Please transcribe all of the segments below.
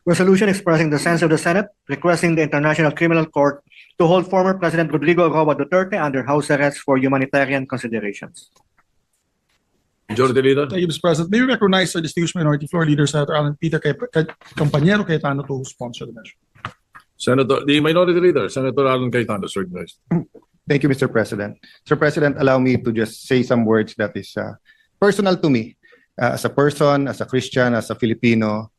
Resolution expressing the sense of the Senate requesting the International Criminal Court to hold former President Rodrigo Roa Duterte under house arrest for humanitarian considerations. Majority Leader. Thank you, Mr. President. May we recognize our distinguished Minority Floor Leader, Senator Alan Peter Compañero Cayetano, to sponsor the measure. The Minority Leader, Senator Alan Cayetano, is recognized. Thank you, Mr. President. Mr. President, allow me to just say some words that is personal to me as a person, as a Christian, as a Filipino,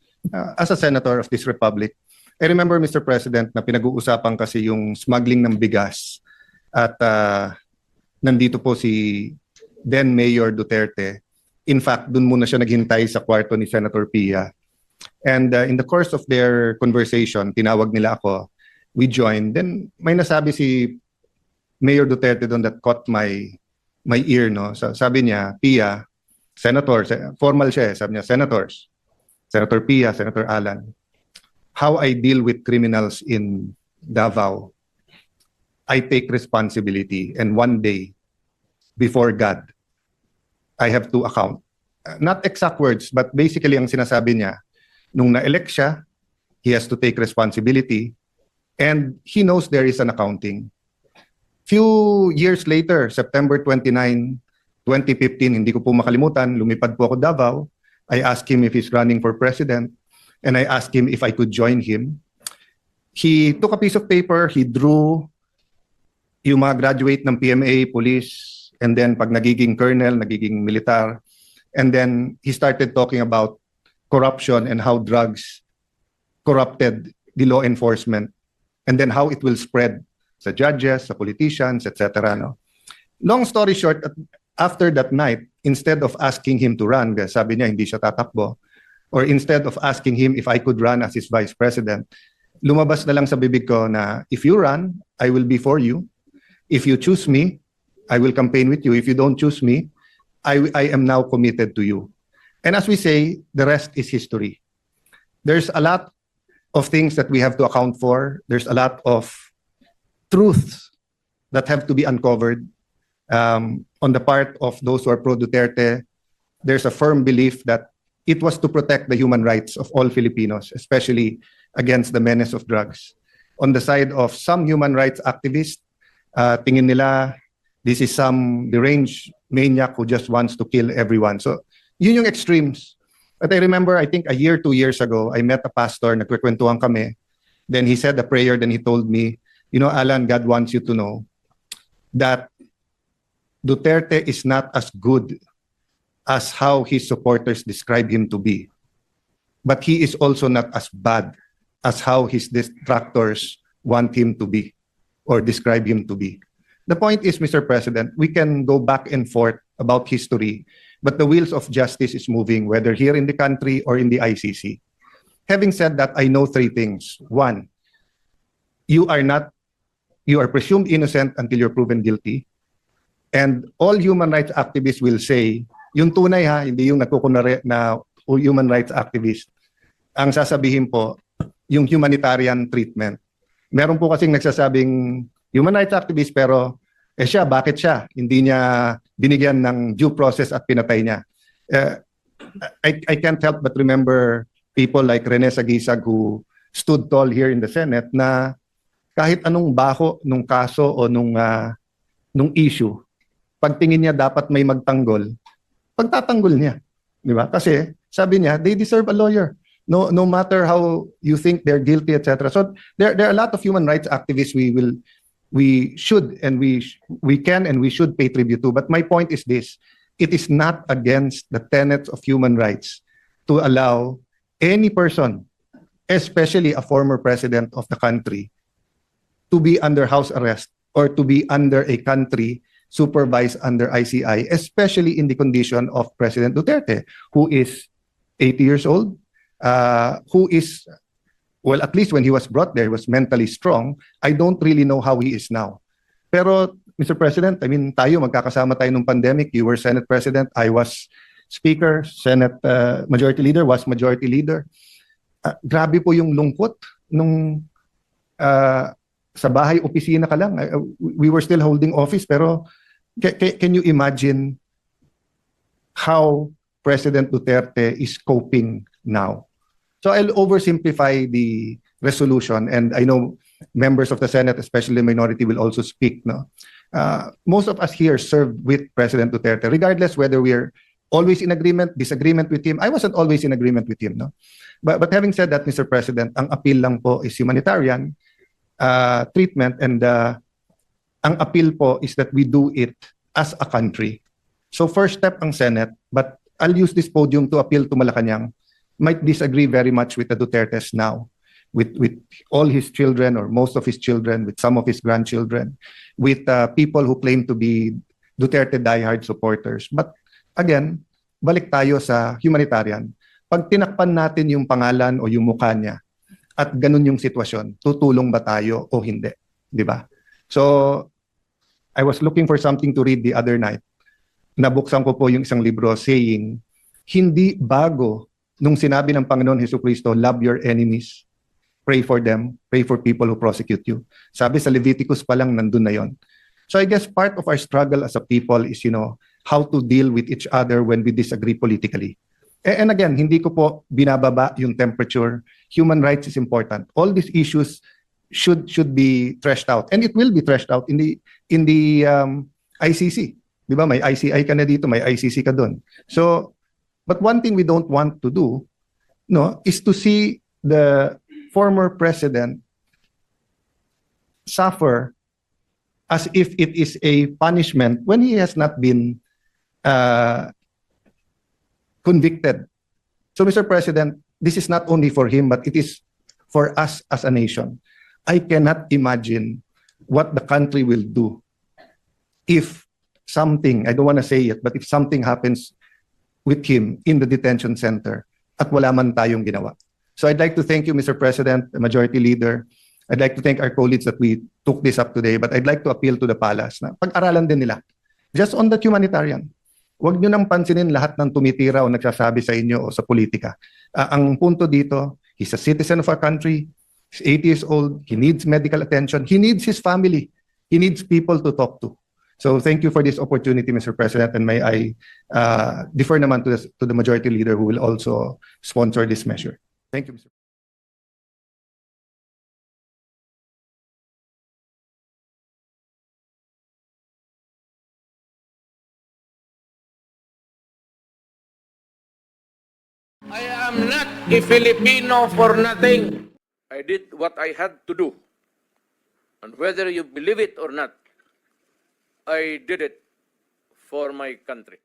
as a senator of this republic. I remember, Mr. President, na pinag-uusapan kasi yung smuggling ng bigas at nandito po si then Mayor Duterte. In fact, dun muna siya naghintay sa kwarto ni Senator Pia. And in the course of their conversation, tinawag nila ako, we joined. Then may nasabi si Mayor Duterte doon that caught my ear, no? So, sabi niya, Pia, Senator, formal siya, sabi niya, Senators, Senator Pia, Senator Alan, how I deal with criminals in Davao, I take responsibility, and one day, before God, I have to account. Not exact words, but basically ang sinasabi niya, nung na-elect siya, he has to take responsibility, and he knows there is an accounting. Few years later, September 29, 2015, hindi ko po makalimutan, lumipad po ako Davao. I asked him if he's running for president, and I asked him if I could join him. He took a piece of paper, he drew yung mga graduate ng PMA, police, and then pag nagiging colonel, nagiging militar, and then he started talking about corruption and how drugs corrupted the law enforcement, and then how it will spread sa judges, sa politicians, etc. No? Long story short, after that night, instead of asking him to run, sabi niya hindi siya tatakbo, or instead of asking him if I could run as his vice president, lumabas na lang sa bibig ko na if you run, I will be for you. If you choose me, I will campaign with you. If you don't choose me, I am now committed to you. And as we say, the rest is history. There's a lot of things that we have to account for. There's a lot of truths that have to be uncovered. On the part of those who are pro-Duterte, there's a firm belief that it was to protect the human rights of all Filipinos, especially against the menace of drugs. On the side of some human rights activists, tingin nila this is some deranged maniac who just wants to kill everyone. So, yun yung extremes. But I remember, I think a year, 2 years ago, I met a pastor, nagkikwentuhan kami. Then he said a prayer, then he told me, you know, Alan, God wants you to know that Duterte is not as good as how his supporters describe him to be. But he is also not as bad as how his detractors want him to be or describe him to be. The point is, Mr. President, we can go back and forth about history, but the wheels of justice is moving, whether here in the country or in the ICC. Having said that, I know 3 things. 1, you are presumed innocent until you're proven guilty. And all human rights activists will say, yung tunay ha, hindi yung nagkukunwari na human rights activist. Ang sasabihin po, yung humanitarian treatment. Meron po kasing nagsasabing human rights activist pero siya, bakit siya? Hindi niya binigyan ng due process at pinatay niya. I can't help but remember people like Rene Sagisag who stood tall here in the Senate na kahit anong baho nung kaso o nung issue, pagtingin niya dapat may magtanggol, pagtatanggol niya. Di ba? Kasi sabi niya, they deserve a lawyer. No matter how you think they're guilty, etc. So there are a lot of human rights activists we should and we can and we should pay tribute to. But my point is this: it is not against the tenets of human rights to allow any person, especially a former president of the country, to be under house arrest or to be under a country supervised under ICI, especially in the condition of President Duterte, who is 80 years old, who is, well, at least when he was brought there, was mentally strong. I don't really know how he is now. Pero, Mr. President, I mean, tayo, magkakasama tayo nung pandemic. You were Senate President, I was Speaker, Senate Majority Leader, was Majority Leader. Grabe po yung lungkot nung sa bahay, opisina ka lang. We were still holding office, pero can you imagine how President Duterte is coping now? So I'll oversimplify the resolution, and I know members of the Senate, especially the minority, will also speak. No, most of us here served with President Duterte, regardless whether we're always in agreement, disagreement with him. I wasn't always in agreement with him. No, but having said that, Mr. President, ang appeal lang po is humanitarian treatment, and ang appeal po is that we do it as a country. So first step ang Senate, but I'll use this podium to appeal to Malacanang. Might disagree very much with the Dutertes now, with all his children or most of his children, with some of his grandchildren, with people who claim to be Duterte diehard supporters. But again, balik tayo sa humanitarian. Pag tinakpan natin yung pangalan o yung mukha niya at ganun yung sitwasyon, tutulong ba tayo o hindi? Di ba? So, I was looking for something to read the other night. Nabuksan ko po yung isang libro saying, hindi bago nung sinabi ng Panginoon Jesucristo, love your enemies, pray for them, pray for people who prosecute you. Sabi sa Leviticus pa lang, nandun na yon. So I guess part of our struggle as a people is, how to deal with each other when we disagree politically. And again, hindi ko po binababa yung temperature. Human rights is important. All these issues should be threshed out, and it will be threshed out in the ICC. Di ba? May ICI ka na dito, may ICC ka doon. So, but one thing we don't want to do, is to see the former president suffer as if it is a punishment when he has not been convicted. So, Mr. President, this is not only for him, but it is for us as a nation. I cannot imagine what the country will do if something, I don't want to say it, but if something happens with him in the detention center at wala man tayong ginawa. So I'd like to thank you, Mr. President, the Majority Leader. I'd like to thank our colleagues that we took this up today, but I'd like to appeal to the palace na pag-aralan din nila. Just on that humanitarian. Huwag nyo nang pansinin lahat ng tumitira o nagsasabi sa inyo o sa politika. Ang punto dito, he's a citizen of our country, he's 80 years old, he needs medical attention, he needs his family, he needs people to talk to. So thank you for this opportunity, Mr. President, and may I defer naman to the Majority Leader who will also sponsor this measure. Thank you, Mr. I am not a Filipino for nothing. I did what I had to do. And whether you believe it or not, I did it for my country.